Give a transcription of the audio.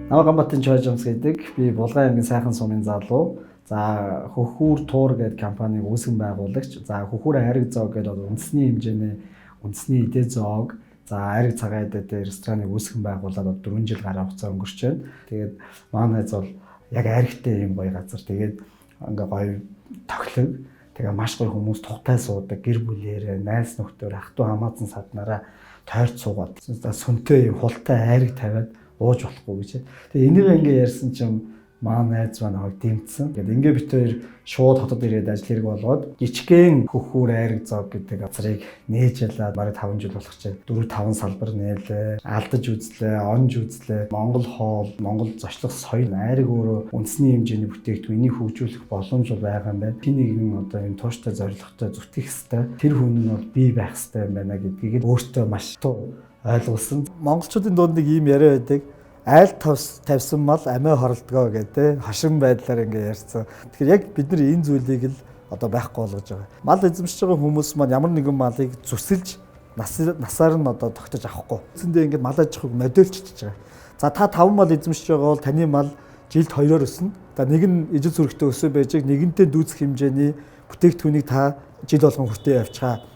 Намагамбатын Чойжомс гэдэг би Булган аймгийн сайхан сумын залуу. За Хөхүүр Туур гэдэг компаниг үүсгэн байгуулагч. За Хөхүүр Айраг зоог гэдэг үндэсний хэмжээний үндэсний эдээ зоог Айраг цагаан эдээ рестораныг үүсгэн байгуулад 4 жил гаруй хугацаа өнгөрч байна. Тэгээд маань найз бол яг Айрагтай юм гоё газар. Тэгээд ингээ гоё тоглог. Тэгээ маш гоё хүмүүс тухтай суудаг, гэр бүлээрээ, найз нөхдөөр, ах トゥ хамаатан саднараа тойрч суугаад сүнтэй хултай Айраг тавиад ууж болохгүй гэж. Тэгээ энийг ингээ ярьсан чинь маань найз маань хог дэмцсэн. Тэгээд ингээ бид хоёр шууд хотод ирээд ажил хэрэг болгоод жижигхэн Хөхүүр Айраг зоог гэдэг газрыг нээж ялаад бараг 5 жил болох чинь 4-5 салбар нээлээ. Алдаж үзлээ, онж үзлээ. Монгол хоол, Монгол зочлох соёл, Айраг өөрөө үндэсний хэмжээний бүтээгдэхүүнийг хөгжүүлэх боломж байгаа юм байна. Би нэгэн одоо энэ тууштай зорилготой зүтгэх хэвээр тэр хүн нь бол бий байх хэвээр юм байна гэдгийг өөртөө маш туу ойлгуулсан. Монголчуудын дунд нэг ийм яриа байдаг. Айл тавьсан мал амиа хоролдгоо гэдэг хашин байдлаар ингээ ярьсан. Тэгэхээр яг бид нар энэ зүйлийг л одоо байхгүй болгож байгаа. Мал эзэмшиж байгаа хүмүүс маань ямар нэгэн малыг зүсэлж насаар нь одоо тогтож авахгүй. Үндсэндээ ингээ мал аж ахуйг модельчилж байгаа. За та 5 мал эзэмшиж байгаа бол таны мал жилд 2-оор өснө. За нэг нь ижил зүрхтэй өсөж байж, нэгэнтээ дүүцэх хэмжээний бүтээгдэхүүнийг та жил болгон хүртээ явчихаа.